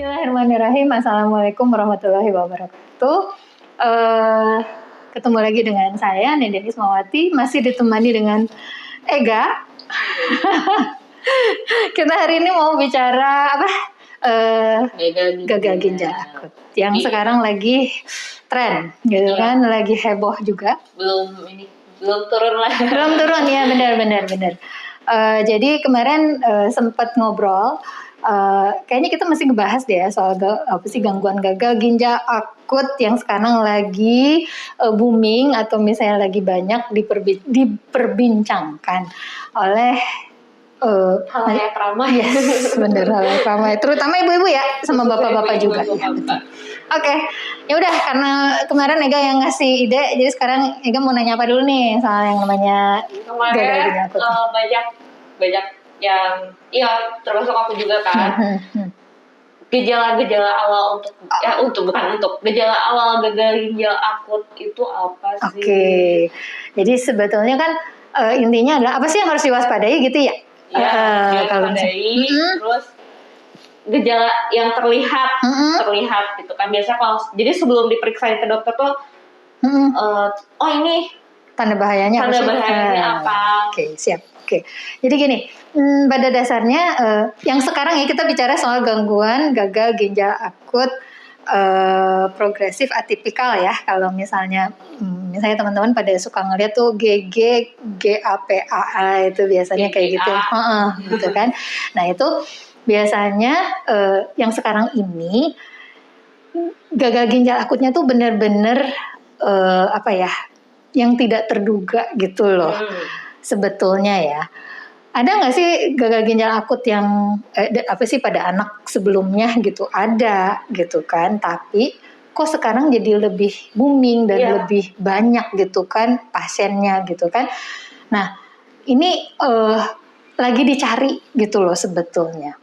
Bismillahirrahmanirrahim. Assalamualaikum warahmatullahi wabarakatuh. Ketemu lagi dengan saya Neden Ismawati, masih ditemani dengan Ega. Kita hari ini mau bicara apa? Gagal ginjal akut yang sekarang lagi tren, gitu kan? Lagi heboh juga. Belum turun lagi. Belum turun ya, benar. Jadi kemarin sempat ngobrol. Kayaknya kita masih ngebahas deh ya soal gangguan gagal ginjal akut yang sekarang lagi booming atau misalnya lagi banyak diperbincangkan oleh halayak ramai. Yes, bener, halayak ramai. Terutama ibu-ibu ya, sama bapak-bapak juga. Ya, betul. Oke, ya udah, karena kemarin Ega yang ngasih ide, jadi sekarang Ega mau nanya apa dulu nih soal yang namanya gagal ginjal akut. Banyak yang, iya termasuk aku juga kan. Gejala-gejala awal gejala awal gagal ginjal akut itu apa sih? Oke, jadi sebetulnya kan intinya adalah apa sih yang harus diwaspadai gitu ya? Diwaspadai, terus gejala yang terlihat gitu kan. Biasa kalau jadi sebelum diperiksa ke dokter tuh, oh ini tanda bahayanya apa? Oke, siap. Oke, jadi gini, pada dasarnya yang sekarang ya kita bicara soal gangguan gagal ginjal akut progresif atipikal ya. Kalau misalnya teman-teman pada suka ngeliat tuh GAPAA itu biasanya kayak gitu, gitu kan. Nah itu biasanya yang sekarang ini gagal ginjal akutnya tuh benar-benar yang tidak terduga gitu loh. Sebetulnya ya, ada nggak sih gagal ginjal akut yang pada anak sebelumnya gitu? Ada gitu kan, tapi kok sekarang jadi lebih booming dan lebih banyak gitu kan pasiennya gitu kan. Nah ini lagi dicari gitu loh sebetulnya.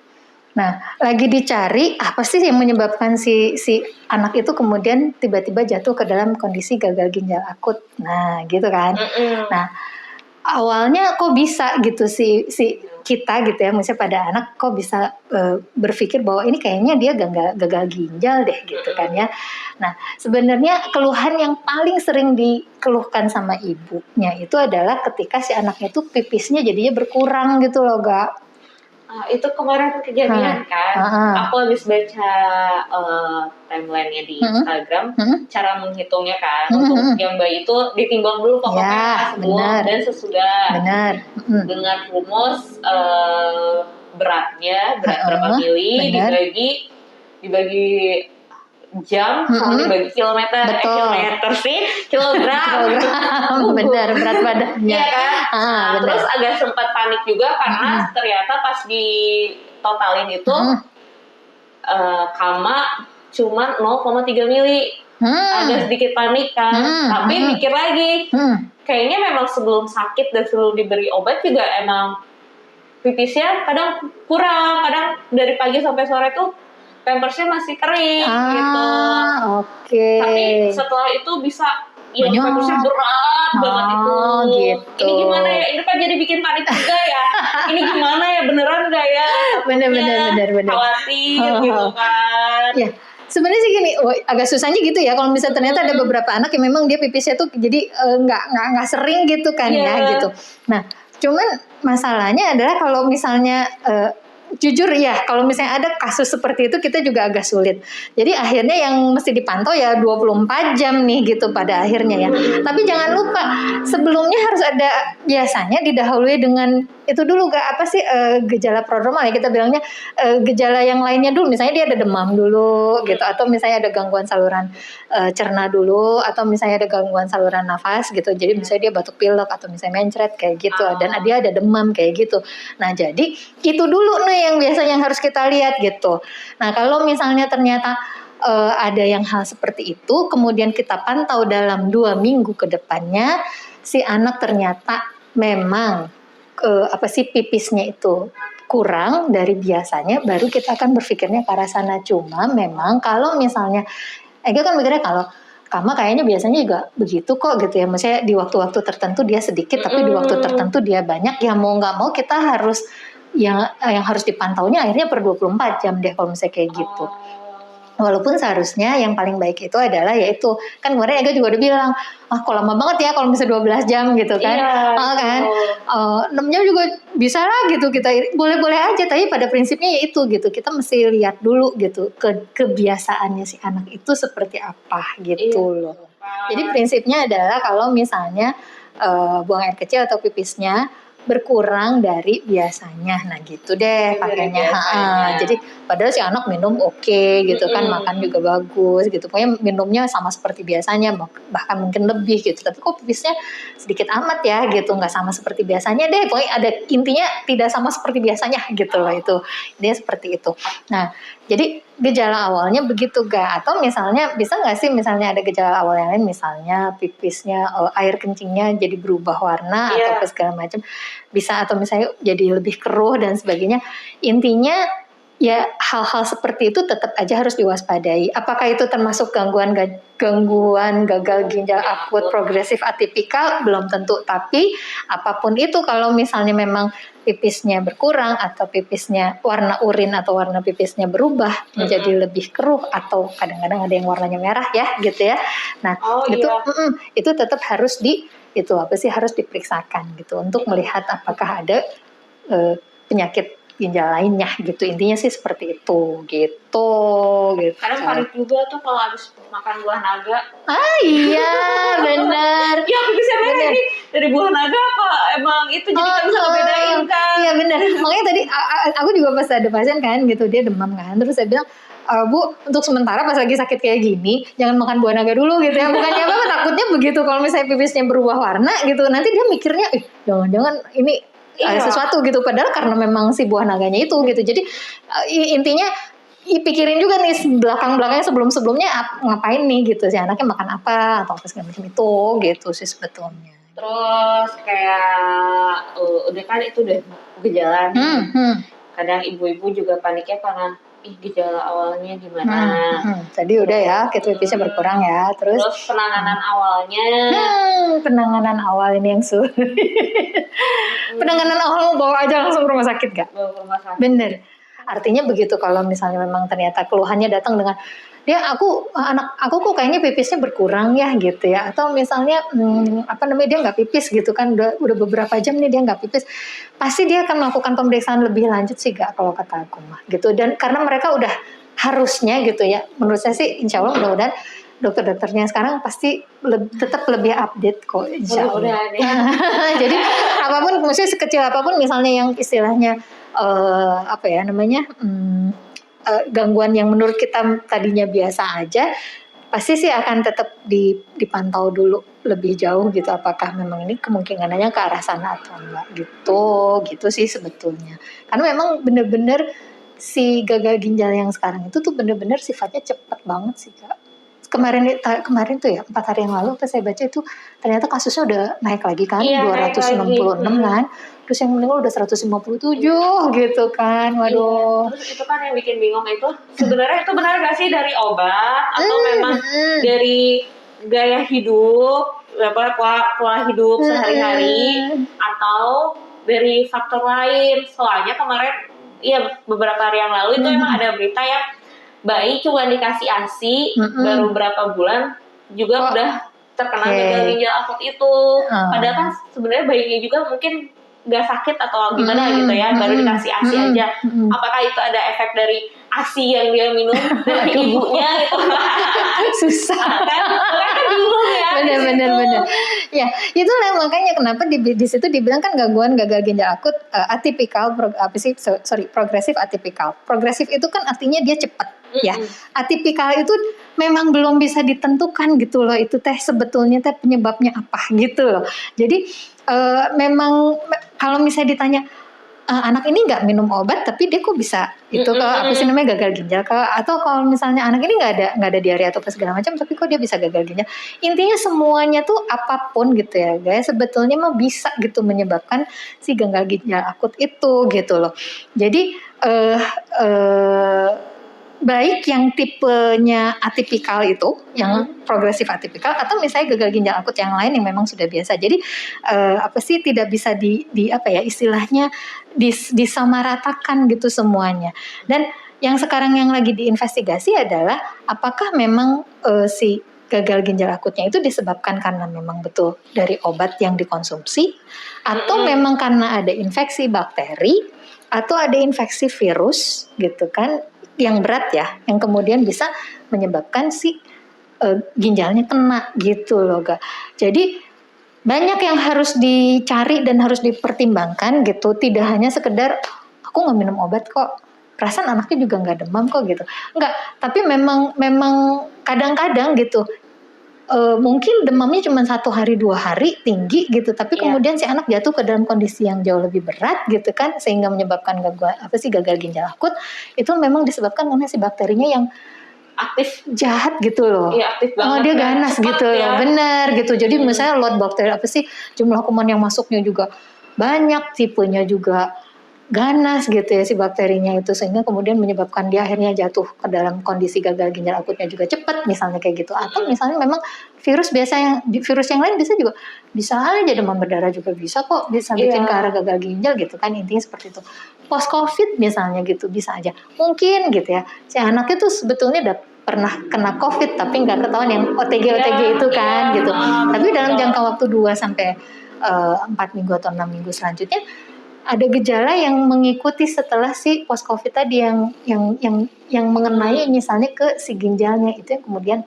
Nah lagi dicari apa sih yang menyebabkan si anak itu kemudian tiba-tiba jatuh ke dalam kondisi gagal ginjal akut. Nah gitu kan. Nah awalnya kok bisa gitu si kita gitu ya, misalnya pada anak kok bisa berpikir bahwa ini kayaknya dia gagal ginjal deh gitu kan ya. Nah sebenarnya keluhan yang paling sering dikeluhkan sama ibunya itu adalah ketika si anaknya itu pipisnya jadinya berkurang gitu loh, Gak. Itu kemarin kejadian kan. Aku habis baca timeline-nya di Instagram, cara menghitungnya kan. Untuk yang bayi itu ditimbang dulu pokoknya sebelum dan sesudah. Benar. Dengan rumus berat berapa mili dibagi jam sama dibagi kilometer. Kilometer sih, kilogram. Benar, berat badannya. Iya kan? Terus agak sempat panik juga karena ternyata pas di totalin itu kama cuma 0,3 mili. Agak sedikit panik kan. Tapi mikir lagi, kayaknya memang sebelum sakit dan sebelum diberi obat juga emang pipisnya kadang kurang, kadang dari pagi sampai sore tuh pampersnya masih kering gitu. Tapi setelah itu bisa pampersnya berat banget itu. Gitu. Ini gimana ya? Ini kan jadi bikin panik juga ya. Ini gimana ya? Beneran gak ya? Bener. Khawatir gitu kan. Ya. Sebenarnya sih gini, agak susahnya gitu ya. Kalau misalnya ternyata ada beberapa anak yang memang dia pipisnya tuh jadi nggak sering gitu kan ya gitu. Nah, cuman masalahnya adalah kalau misalnya jujur ya, kalau misalnya ada kasus seperti itu kita juga agak sulit. Jadi akhirnya yang mesti dipantau ya 24 jam nih gitu pada akhirnya ya. Tapi jangan lupa sebelumnya harus ada biasanya didahului dengan itu dulu gejala prodromal ya kita bilangnya, gejala yang lainnya dulu. Misalnya dia ada demam dulu gitu, atau misalnya ada gangguan saluran cerna dulu, atau misalnya ada gangguan saluran nafas gitu. Jadi misalnya dia batuk pilek atau misalnya mencret kayak gitu, dan dia ada demam kayak gitu. Nah jadi itu dulu nih yang biasanya harus kita lihat gitu. Nah kalau misalnya ternyata ada yang hal seperti itu, kemudian kita pantau dalam 2 minggu ke depannya, si anak ternyata memang pipisnya itu kurang dari biasanya, baru kita akan berpikirnya ke arah sana. Cuma memang kalau misalnya Ega kan mikirnya kalau Kama kayaknya biasanya juga begitu kok gitu ya, maksudnya di waktu-waktu tertentu dia sedikit tapi di waktu tertentu dia banyak, ya mau nggak mau kita harus yang harus dipantaunya akhirnya per 24 jam deh kalau misalnya kayak gitu. Walaupun seharusnya yang paling baik itu adalah yaitu kan kemarin Ega juga udah bilang kok lama banget ya kalau misalnya 12 jam gitu kan. Kan 6 jam juga bisa lah gitu, kita boleh-boleh aja, tapi pada prinsipnya yaitu gitu, kita mesti lihat dulu gitu kebiasaannya si anak itu seperti apa gitu loh. Jadi prinsipnya adalah kalau misalnya buang air kecil atau pipisnya berkurang dari biasanya, nah gitu deh pakainya. Jadi padahal si anak minum oke gitu kan, makan juga bagus gitu, pokoknya minumnya sama seperti biasanya, bahkan mungkin lebih gitu, tapi kok pipisnya sedikit amat ya gitu, nggak sama seperti biasanya deh, pokoknya ada intinya tidak sama seperti biasanya gitu loh, itu dia seperti itu. Nah jadi gejala awalnya begitu gak? Atau misalnya bisa nggak sih misalnya ada gejala awal yang lain, misalnya pipisnya air kencingnya jadi berubah warna atau segala macam, bisa, atau misalnya jadi lebih keruh dan sebagainya. Intinya ya hal-hal seperti itu tetap aja harus diwaspadai. Apakah itu termasuk gangguan gagal ginjal akut progresif atipikal? Belum tentu. Tapi apapun itu, kalau misalnya memang pipisnya berkurang atau pipisnya warna urin atau warna pipisnya berubah menjadi lebih keruh, atau kadang-kadang ada yang warnanya merah ya gitu ya. Nah itu tetap harus harus diperiksakan gitu untuk melihat apakah ada penyakit ginjal lainnya gitu. Intinya sih seperti itu gitu. Kadang panik juga tuh kalau habis makan buah naga. Iya benar. Ya bisa benar ini dari buah naga apa emang itu, jadi nggak bisa ngebedain kan. Iya benar. Makanya tadi aku juga pas ada pasien kan gitu, dia demam kan, terus saya bilang, Bu, untuk sementara pas lagi sakit kayak gini jangan makan buah naga dulu gitu ya. Bukannya apa, takutnya begitu kalau misalnya pipisnya berubah warna gitu, nanti dia mikirnya jangan-jangan ini sesuatu gitu, padahal karena memang si buah naganya itu gitu. Jadi intinya pikirin juga nih belakang-belakangnya, sebelum-sebelumnya ngapain nih gitu, si anaknya makan apa atau apa segala macam itu gitu sih sebetulnya. Terus kayak udah kan itu udah gejala nih. Kadang ibu-ibu juga paniknya karena gejala awalnya gimana. Tadi udah ya, pipisnya berkurang ya. Terus penanganan awalnya. Penanganan awal ini yang sulit. Penanganan awal bawa aja langsung ke rumah sakit gak? Bawa ke rumah sakit. Bener. Artinya begitu, kalau misalnya memang ternyata keluhannya datang dengan anak aku kok kayaknya pipisnya berkurang ya gitu ya, atau misalnya dia nggak pipis gitu kan, udah beberapa jam nih dia nggak pipis, pasti dia akan melakukan pemeriksaan lebih lanjut sih gak, kalau kata aku mah gitu. Dan karena mereka udah harusnya gitu ya, menurut saya sih insya Allah mudah-mudahan dokter-dokternya sekarang pasti tetap lebih update kok insya Allah. Jadi apapun, maksudnya sekecil apapun misalnya yang istilahnya gangguan yang menurut kita tadinya biasa aja, pasti sih akan tetap dipantau dulu lebih jauh gitu, apakah memang ini kemungkinannya ke arah sana atau enggak gitu sih sebetulnya. Karena memang bener-bener si gagal ginjal yang sekarang itu tuh bener-bener sifatnya cepat banget sih Kak. Kemarin tuh ya 4 hari yang lalu pas saya baca itu ternyata kasusnya udah naik lagi kan, 266 kan. Terus yang meninggal udah 157 gitu kan. Waduh. Terus itu kan yang bikin bingung itu sebenarnya itu benar gak sih dari obat atau memang dari gaya hidup, pola hidup sehari-hari, atau dari faktor lain. Soalnya kemarin beberapa hari yang lalu itu emang ada berita yang bayi cuma dikasih ASI baru berapa bulan juga udah terkena gagal ginjal akut itu. Padahal kan sebenarnya bayinya juga mungkin gak sakit atau gimana gitu ya, baru dikasih ASI aja. Apakah itu ada efek dari ASI yang dia minum dari ibunya gitu? Susah kan bingung ya. Bener. Ya itulah makanya kenapa di situ dibilang kan gangguan gagal ginjal akut atipikal, progresif atipikal. Progresif itu kan artinya dia cepat ya. Atipikal itu memang belum bisa ditentukan gitu loh, itu sebetulnya penyebabnya apa gitu loh. Jadi memang kalau misalnya ditanya anak ini nggak minum obat tapi dia kok bisa itu namanya gagal ginjal, atau kalau misalnya anak ini nggak ada diare atau segala macam tapi kok dia bisa gagal ginjal, intinya semuanya tuh apapun gitu ya guys, sebetulnya mah bisa gitu menyebabkan si gagal ginjal akut itu gitu loh. Jadi baik yang tipenya atipikal itu, yang progresif atipikal, atau misalnya gagal ginjal akut yang lain yang memang sudah biasa. Jadi tidak bisa di istilahnya disamaratakan gitu semuanya. Dan yang sekarang yang lagi diinvestigasi adalah apakah memang si gagal ginjal akutnya itu disebabkan karena memang betul dari obat yang dikonsumsi, atau memang karena ada infeksi bakteri atau ada infeksi virus gitu kan, yang berat ya, yang kemudian bisa menyebabkan si ginjalnya kena gitu loh, Ga. Jadi banyak yang harus dicari dan harus dipertimbangkan gitu. Tidak hanya sekedar aku nggak minum obat kok, perasaan anaknya juga nggak demam kok gitu. Enggak, tapi memang kadang-kadang gitu. Mungkin demamnya cuma 1 hari 2 hari tinggi gitu, tapi kemudian si anak jatuh ke dalam kondisi yang jauh lebih berat gitu kan, sehingga menyebabkan gagal ginjal akut. Itu memang disebabkan karena si bakterinya yang aktif, jahat gitu loh. Iya, aktif banget. Dia ganas gitu loh, bener gitu. Jadi misalnya load bakteri jumlah kuman yang masuknya juga banyak, tipenya juga ganas gitu ya si bakterinya itu, sehingga kemudian menyebabkan dia akhirnya jatuh ke dalam kondisi gagal ginjal akutnya juga cepat misalnya kayak gitu. Atau misalnya memang virus yang lain bisa aja demam berdarah juga bisa kok, bisa bikin ke arah gagal ginjal gitu kan, intinya seperti itu. Post covid misalnya gitu bisa aja mungkin gitu ya, si anaknya tuh sebetulnya udah pernah kena covid tapi nggak ketahuan, yang OTG itu kan gitu. Tapi dalam jangka waktu 2 sampai 4 minggu atau 6 minggu selanjutnya ada gejala yang mengikuti setelah si post covid tadi yang mengenai misalnya ke si ginjalnya, itu yang kemudian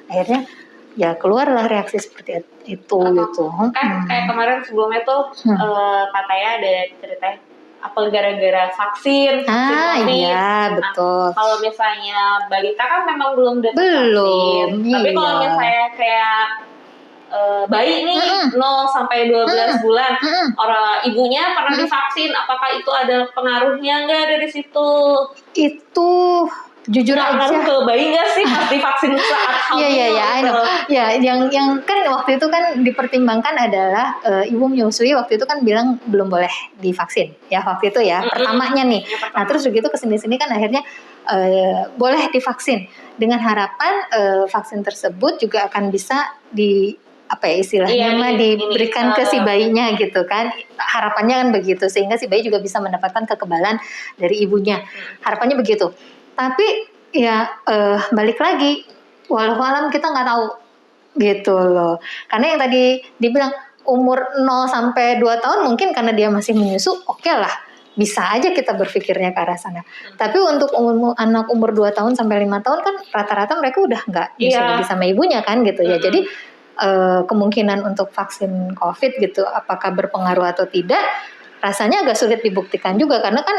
akhirnya ya keluarlah reaksi seperti itu gitu. Kan kayak kemarin sebelumnya tuh katanya ada cerita apa gara-gara vaksin COVID. Iya betul. Kalau misalnya balita kan memang belum dapat vaksin. Tapi kalau misalnya kayak bayi nih 0 sampai 12 bulan, orang ibunya pernah divaksin, apakah itu ada pengaruhnya nggak dari situ? Itu jujur aja pengaruh ke bayi nggak sih pas divaksin saat hamil? Iya, yang kan waktu itu kan dipertimbangkan adalah ibu menyusui waktu itu kan bilang belum boleh divaksin ya waktu itu ya, pertamanya nih. Nah terus begitu kesini-sini kan akhirnya boleh divaksin dengan harapan vaksin tersebut juga akan bisa diberikan ke si bayinya gitu kan, harapannya kan begitu, sehingga si bayi juga bisa mendapatkan kekebalan dari ibunya, harapannya begitu. Tapi ya balik lagi, walau alam kita nggak tahu gitu loh, karena yang tadi dibilang umur 0 sampai 2 tahun mungkin karena dia masih menyusu, oke lah, bisa aja kita berpikirnya ke arah sana. Tapi untuk anak umur 2 tahun sampai 5 tahun kan rata-rata mereka udah nggak nyusu lagi sama ibunya kan gitu ya. Jadi kemungkinan untuk vaksin COVID gitu apakah berpengaruh atau tidak, rasanya agak sulit dibuktikan juga, karena kan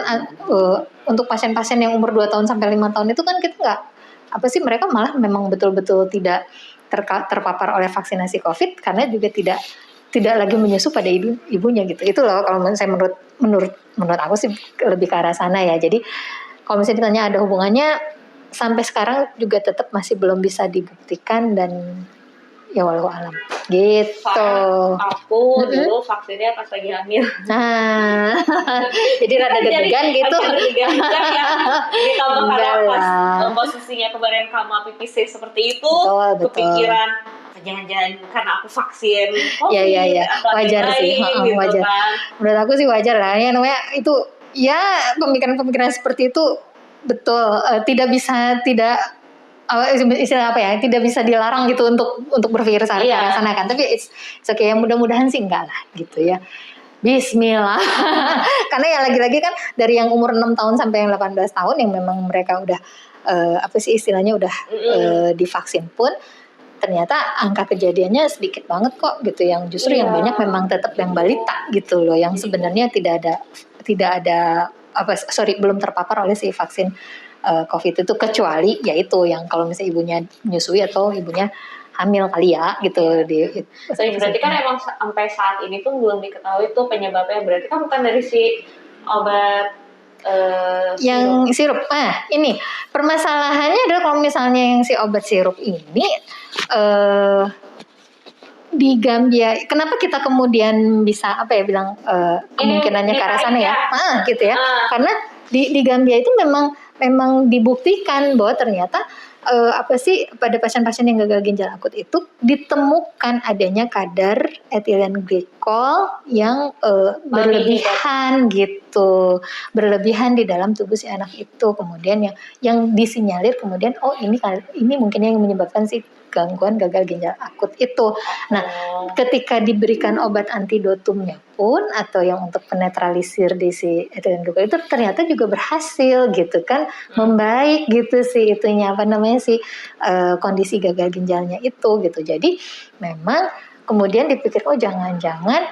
untuk pasien-pasien yang umur 2 tahun sampai 5 tahun itu kan kita nggak mereka malah memang betul-betul tidak terpapar oleh vaksinasi COVID karena juga tidak lagi menyusu pada ibunya gitu. Itu loh kalau menurut aku sih lebih ke arah sana ya. Jadi kalau misalnya ditanya ada hubungannya, sampai sekarang juga tetap masih belum bisa dibuktikan dan ya walau alam gitu. Aku dulu vaksinnya pas lagi hamil. Nah, jadi rada deg-degan gitu. Deg-degan ya. Ditambah karena pas posisinya kemarin sama PPC seperti itu, kepikiran jangan-jangan karena aku vaksin COVID. Iya. Wajar sih, gitu wajar. Kan. Menurut aku sih wajar lah. Ya namanya itu ya pemikiran-pemikiran seperti itu betul tidak bisa istilah tidak bisa dilarang gitu untuk berpikir ke arah sana kan, tapi it's okay, mudah-mudahan sih enggak lah gitu ya, bismillah. Karena ya lagi-lagi kan dari yang umur 6 tahun sampai yang 18 tahun yang memang mereka udah istilahnya udah divaksin pun ternyata angka kejadiannya sedikit banget kok gitu, yang justru yang banyak memang tetap yang balita gitu loh, yang sebenarnya belum terpapar oleh si vaksin COVID itu, kecuali yaitu yang kalau misalnya ibunya menyusui atau ibunya hamil kali ya gitu. Berarti kan emang sampai saat ini tuh belum diketahui tuh penyebabnya, berarti kan bukan dari si obat yang sirup. Ini permasalahannya adalah kalau misalnya yang si obat sirup ini di Gambia, kenapa kita kemudian bisa kemungkinannya ke arah sana ya? Gitu ya. Karena di Gambia itu memang memang dibuktikan bahwa ternyata pada pasien-pasien yang gagal ginjal akut itu ditemukan adanya kadar etilen glikol yang berlebihan gitu, berlebihan di dalam tubuh si anak itu. Kemudian yang disinyalir kemudian ini mungkin yang menyebabkan si gangguan gagal ginjal akut itu. Nah, ketika diberikan obat antidotumnya pun atau yang untuk penetralisir di si etilen glikol itu ternyata juga berhasil gitu kan, membaik gitu sih itunya si kondisi gagal ginjalnya itu gitu. Jadi memang kemudian dipikir jangan-jangan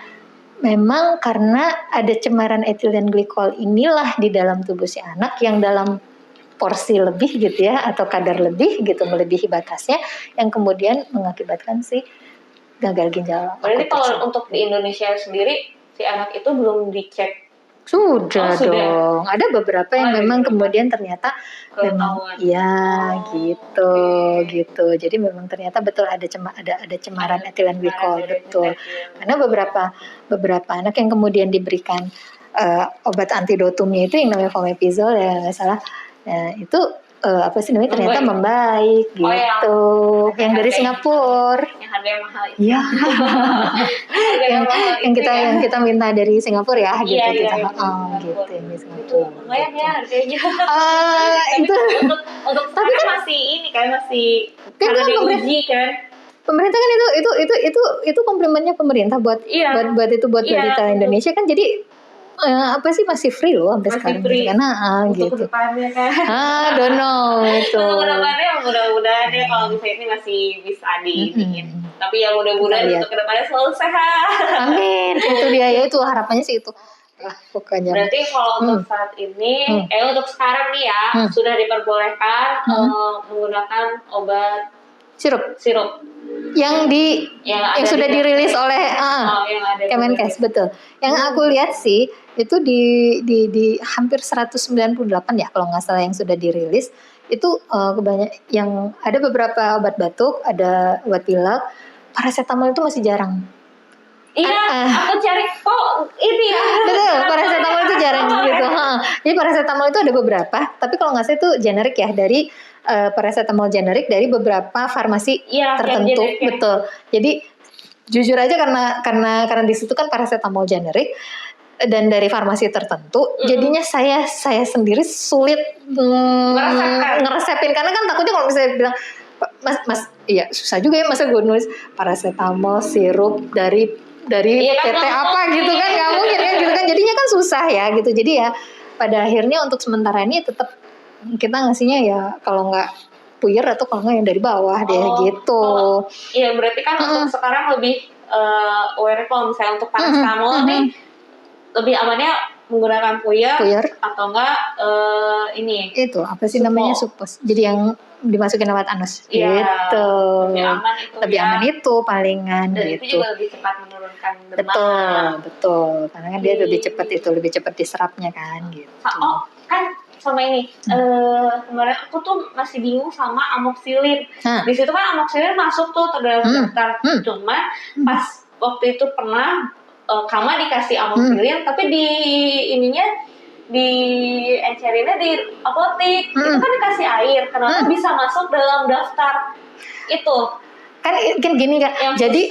memang karena ada cemaran etilen glikol inilah di dalam tubuh si anak yang dalam porsi lebih gitu ya atau kadar lebih gitu melebihi batasnya yang kemudian mengakibatkan si gagal ginjal. Berarti kalau untuk di Indonesia sendiri si anak itu belum dicek? Sudah dong. Ada beberapa yang memang kemudian ternyata memang gitu. Jadi memang ternyata betul ada cemaran etilen glikol betul. Karena beberapa anak yang kemudian diberikan obat antidotumnya itu yang namanya fomepizol ya nggak salah. Nah, itu ternyata membaik gitu. Yang dari Singapura. Yang harganya mahal. Iya. yang kita minta dari Singapura ya gitu gitu yang di Singapura. Lumayan ya harganya. Untuk tapi kan masih ini kan masih karena diuji kan. Pemerintah kan itu komplimennya pemerintah buat pemerintah Indonesia kan jadi masih free loh sampai sekarang karena untuk gitu. Kedepannya kan. Don't know itu. Untuk kedepannya mudah-mudahan ya kalau misalnya ini masih bisa diinin. Tapi ya mudah-mudahan untuk kedepannya selalu sehat. Amin. Itu dia ya itu harapannya sih itu. Pokoknya. Berarti kalau untuk saat ini, untuk sekarang nih ya sudah diperbolehkan menggunakan obat sirup yang sudah dirilis oleh Kemenkes betul. Yang aku lihat sih itu di hampir 198 ya kalau nggak salah yang sudah dirilis itu kebanyakan yang ada beberapa obat batuk, ada obat pilek, paracetamol itu masih jarang. Iya, aku cari ini ya. Betul, paracetamol itu jarang gitu. Jadi paracetamol itu ada beberapa, tapi kalau nggak salah itu generik ya dari paracetamol generik dari beberapa farmasi tertentu, betul. Jadi jujur aja karena di situ kan paracetamol generik dan dari farmasi tertentu, jadinya saya sendiri sulit ngeresepin karena kan takutnya kalau misalnya bilang mas iya susah juga ya masa gue nulis paracetamol sirup dari PT apa gitu kan nggak mungkin kan gitu kan jadinya kan susah ya gitu. Jadi ya pada akhirnya untuk sementara ini tetap kita ngasihnya ya kalau nggak puyer atau kalau nggak yang dari bawah deh gitu. Iya berarti kan untuk sekarang lebih aware kalau misalnya untuk paracetamol nih lebih amannya menggunakan puyer atau enggak ini itu apa sih namanya supos jadi yang dimasukin lewat anus gitu lebih aman itu palingan dan gitu. Itu juga lebih cepat menurunkan demam betul karena kan dia lebih cepat diserapnya kan gitu. Kan sama ini kemarin aku tuh masih bingung sama amoxicillin. Di situ kan amoxicillin masuk tuh terdalam daftar cuma pas waktu itu pernah Kama dikasih amoxicillin tapi di encerinnya di apotek itu kan dikasih air kenapa bisa masuk dalam daftar itu kan gini kan yang jadi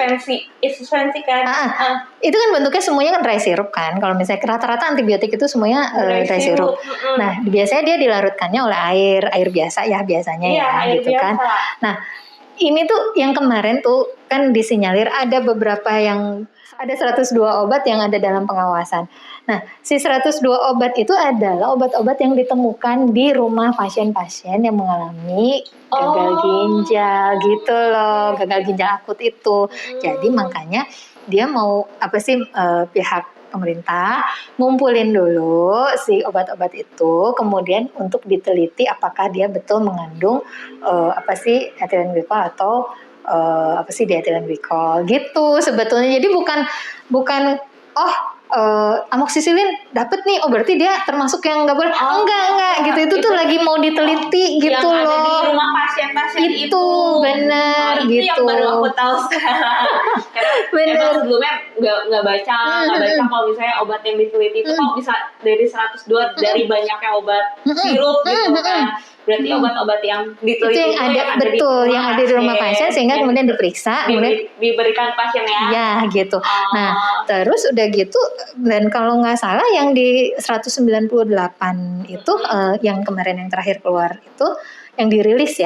suspensi kan itu kan bentuknya semuanya kan dry syrup kan kalau misalnya rata-rata antibiotik itu semuanya dry syrup. Nah biasanya dia dilarutkannya oleh air biasa ya biasanya gitu biasa. Kan nah ini tuh yang kemarin tuh kan disinyalir ada beberapa yang ada 102 obat yang ada dalam pengawasan. Nah, si 102 obat itu adalah obat-obat yang ditemukan di rumah pasien-pasien yang mengalami gagal ginjal gitu loh, gagal ginjal akut itu. Jadi makanya dia mau pihak pemerintah ngumpulin dulu si obat-obat itu, kemudian untuk diteliti apakah dia betul mengandung etilen glikol atau dietilen glikol gitu sebetulnya. Jadi bukan amoksisilin dapet nih, oh berarti dia termasuk yang nggak boleh. Enggak gitu, itu tuh lagi mau diteliti gitu yang loh. Ada di rumah pasien-pasien itu benar itu gitu. yang baru aku tahu sekarang. Karena emang sebelumnya nggak baca kalau misalnya obat yang diteliti itu kok bisa dari 102 dari banyaknya obat sirup gitu kan. Berarti obat-obat yang diteliti itu yang ada betul yang ada di rumah pasien sehingga kemudian diperiksa, kemudian diberikan pasiennya. Ya gitu. Nah terus udah gitu, dan kalau nggak salah yang di 198 itu yang kemarin yang terakhir keluar itu yang dirilis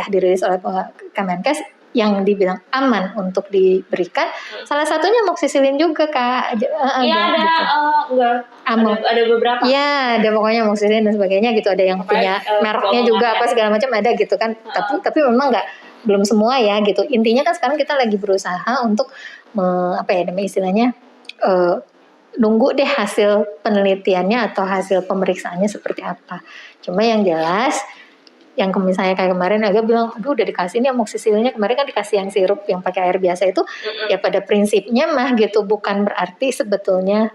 oleh Kemenkes yang dibilang aman untuk diberikan, salah satunya amoksisilin juga Kak. Iya ada gitu. ada beberapa. Iya, ada pokoknya amoksisilin dan sebagainya gitu. Ada yang punya mereknya juga apa segala macam ada gitu kan. Tapi memang belum semua ya gitu. Intinya kan sekarang kita lagi berusaha untuk istilahnya nunggu deh hasil penelitiannya atau hasil pemeriksaannya seperti apa. Cuma yang jelas yang misalnya kayak kemarin agak bilang, aduh udah dikasih nih amoksisilnya, kemarin kan dikasih yang sirup yang pakai air biasa itu, ya pada prinsipnya mah gitu, bukan berarti sebetulnya,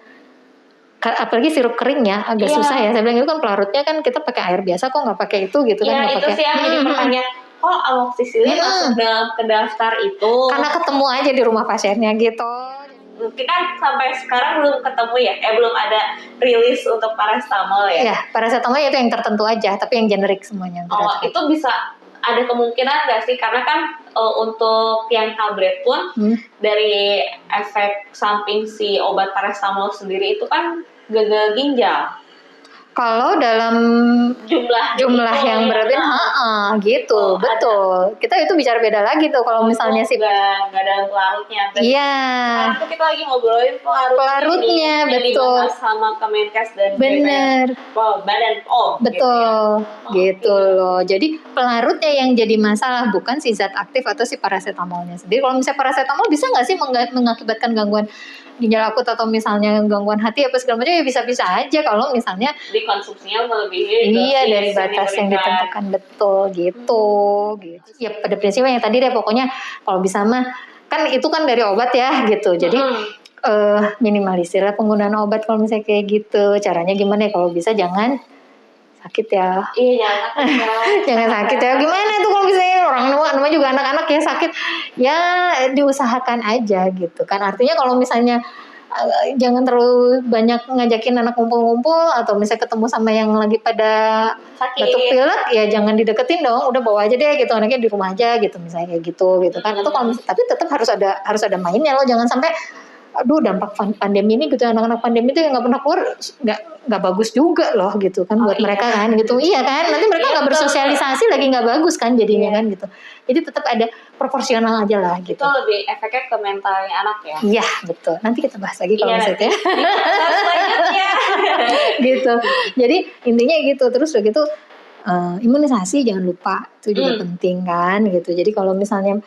apalagi sirup kering ya agak susah ya. Saya bilang itu kan pelarutnya kan kita pakai air biasa kok nggak pakai itu gitu kan, nggak pakai. Itu sih yang jadi pertanyaan, kok amoksisilin masuk dalam ke daftar itu? Karena ketemu aja di rumah pasiennya gitu. Mungkin kan sampai sekarang belum ketemu ya, belum ada rilis untuk paracetamol ya? Iya, paracetamol itu yang tertentu aja, tapi yang generik semuanya. Itu bisa ada kemungkinan nggak sih? Karena kan untuk yang tablet pun dari efek samping si obat paracetamol sendiri itu kan gagal ginjal. Kalau dalam jumlah yang berlebihan, gitu, betul. Kita itu bicara beda lagi tuh kalau misalnya sih nggak dalam pelarutnya. Iya. Sekarang kita lagi ngobrolin pelarutnya, betul. Sama Kemenkes dan bener. Badan POM. Betul, gitu loh. Jadi pelarutnya yang jadi masalah, bukan si zat aktif atau si paracetamolnya sendiri. Kalau misalnya paracetamol bisa nggak sih mengakibatkan gangguan ginjal akut atau misalnya gangguan hati apa segala macam, ya bisa-bisa aja kalau misalnya dikonsumsinya melebihi dari batas yang ditentukan, betul gitu. Ya pada prinsipnya yang tadi deh, pokoknya kalau bisa mah kan itu kan dari obat ya gitu. Jadi minimalisirlah penggunaan obat kalau misalnya kayak gitu. Caranya gimana ya, kalau bisa jangan sakit ya. Iya, jangan sakit ya. Gimana tuh kalau misalnya orang namanya juga anak-anak ya sakit, ya diusahakan aja gitu kan. Artinya kalau misalnya jangan terlalu banyak ngajakin anak ngumpul-ngumpul, atau misalnya ketemu sama yang lagi pada batuk pilek, ya jangan dideketin dong, udah bawa aja deh gitu, anaknya di rumah aja gitu misalnya kayak gitu kan. Atau kalau tapi tetap harus ada mainnya loh, jangan sampai aduh dampak pandemi ini gitu, anak-anak pandemi itu yang nggak pernah keluar, nggak bagus juga loh gitu kan buat mereka kan gitu. Iya kan, nanti mereka nggak bersosialisasi lagi, nggak bagus kan jadinya kan gitu. Jadi tetap ada proporsional aja lah gitu. Itu lebih efeknya ke mentalnya anak ya. Iya betul, nanti kita bahas lagi kalau misalnya selanjutnya gitu. Jadi intinya gitu. Terus udah gitu imunisasi jangan lupa, itu juga penting kan gitu. Jadi kalau misalnya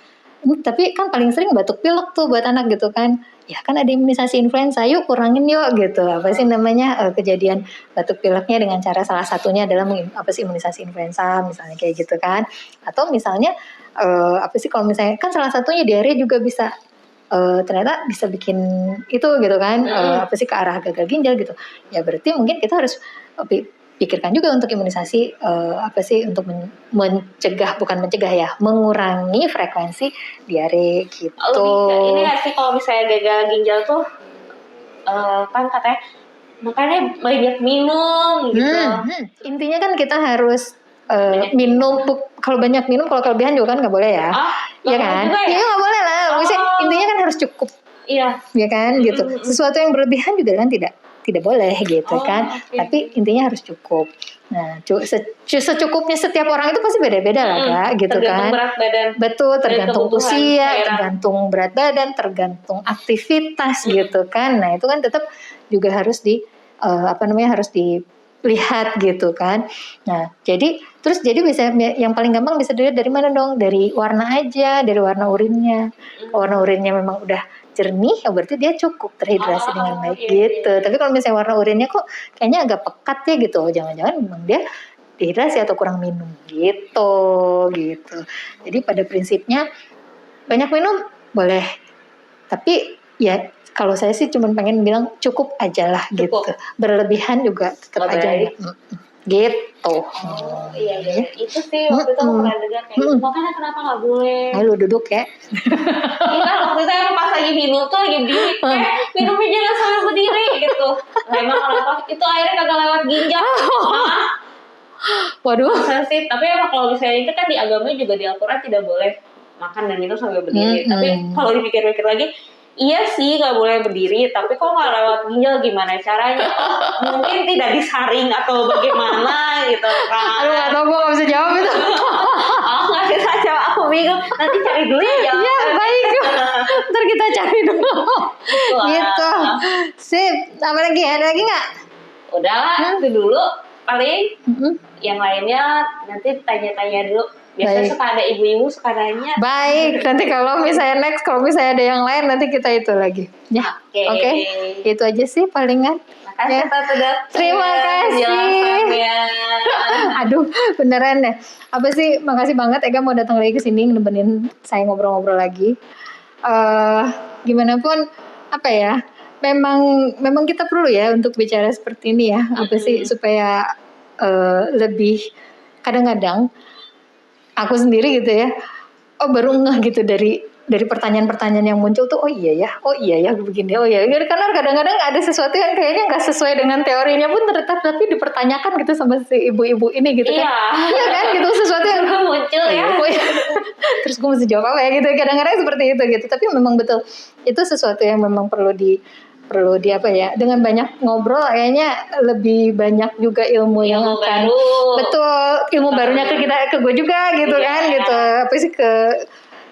tapi kan paling sering batuk pilek tuh buat anak gitu kan. Ya kan ada imunisasi influenza, yuk kurangin yuk gitu. Apa sih namanya kejadian batuk pileknya dengan cara salah satunya adalah imunisasi influenza misalnya kayak gitu kan. Atau misalnya kalau misalnya kan salah satunya diare juga bisa ternyata bisa bikin itu gitu kan. Ke arah gagal ginjal gitu. Ya berarti mungkin kita harus pikirkan juga untuk imunisasi untuk mengurangi frekuensi diare gitu. Ini nggak sih kalau misalnya gagal ginjal tuh kan katanya makanya banyak minum gitu. Intinya kan kita harus minum, kalau banyak minum, kalau kelebihan juga kan nggak boleh ya. Iya kan? Iya nggak boleh lah. Intinya kan harus cukup. Iya. Ya kan gitu. Sesuatu yang berlebihan juga kan tidak boleh gitu kan. Tapi intinya harus cukup. Nah, secukupnya setiap orang itu pasti beda-beda lah Kak, gitu tergantung kan. Berat badan. Betul, tergantung usia, tergantung berat badan, tergantung aktivitas gitu kan. Nah, itu kan tetap juga harus harus dilihat gitu kan. Nah, jadi bisa yang paling gampang bisa dilihat dari mana dong? Dari warna aja, dari warna urinnya. Warna urinnya memang udah jernih, ya berarti dia cukup terhidrasi dengan baik gitu. Tapi kalau misalnya warna urinnya kok kayaknya agak pekat ya gitu, jangan-jangan memang dia dehidrasi atau kurang minum gitu. Jadi pada prinsipnya banyak minum boleh, tapi ya kalau saya sih cuma pengen bilang cukup aja lah gitu. Berlebihan juga tetap aja ya. Gitu. Oh iya. Itu sih waktu itu aku pernah dengar kayak gitu. Makanya kenapa nggak boleh? Ayo lu duduk ya. Iya waktu itu emang pas lagi minum tuh lagi berdiri. Minumnya jangan sambil berdiri gitu. Nah, emang kenapa? Itu airnya kagak lewat ginjal. Waduh. Sih. Tapi emang kalau misalnya itu kan di agama juga di Al-Quran tidak boleh makan dan minum sambil berdiri. Tapi kalau dipikir-pikir lagi, iya sih nggak boleh berdiri, tapi kok nggak lewat ginjal gimana caranya? Mungkin tidak disaring atau bagaimana gitu kan? Aduh nggak tahu, gue nggak bisa jawab itu. Aku nggak bisa jawab, aku bingung. Nanti cari dulu ya jawab. Ya baik, ntar kita cari dulu. Gitu. Sip. Apa lagi? Ada lagi nggak? Udahlah, itu dulu. Paling yang lainnya nanti tanya-tanya dulu. Biasanya suka ada ibu-ibu suka nanya. Baik, nanti kalau misalnya next, kalau misalnya ada yang lain nanti kita itu lagi. Ya, oke. Itu aja sih palingan. Makasih Tante Dokter. Terima kasih. Aduh, beneran deh. Apa sih? Makasih banget Ega mau datang lagi ke sini nemenin saya ngobrol-ngobrol lagi. Gimana pun apa ya? Memang kita perlu ya untuk bicara seperti ini ya. Apa sih supaya lebih kadang-kadang aku sendiri gitu ya, baru ngeh gitu dari pertanyaan-pertanyaan yang muncul tuh, oh iya ya begini, oh iya, karena kadang-kadang ada sesuatu yang kayaknya nggak sesuai dengan teorinya pun tapi dipertanyakan gitu sama si ibu-ibu ini gitu kan, iya kan gitu, sesuatu yang muncul ya, terus gue mesti jawab apa ya gitu, kadang-kadang seperti itu gitu, tapi memang betul itu sesuatu yang memang perlu di apa ya, dengan banyak ngobrol kayaknya lebih banyak juga ilmu yang akan baru. Betul, ilmu barunya ke gue juga gitu kan gitu, apa sih ke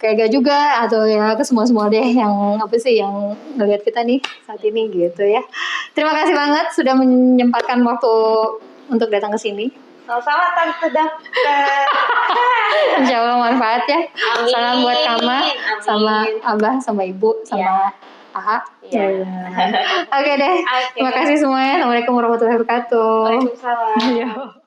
Ega juga atau ya ke semua deh yang apa sih yang ngelihat kita nih saat ini gitu ya. Terima kasih banget sudah menyempatkan waktu untuk datang ke sini. Sama-sama Tante Dokter. Insya Allah manfaat ya. Amin. Salam buat Kama, sama Abah, sama Ibu, sama Aha. Oke deh. Terima kasih semuanya. Assalamualaikum warahmatullahi wabarakatuh. Waalaikumsalam.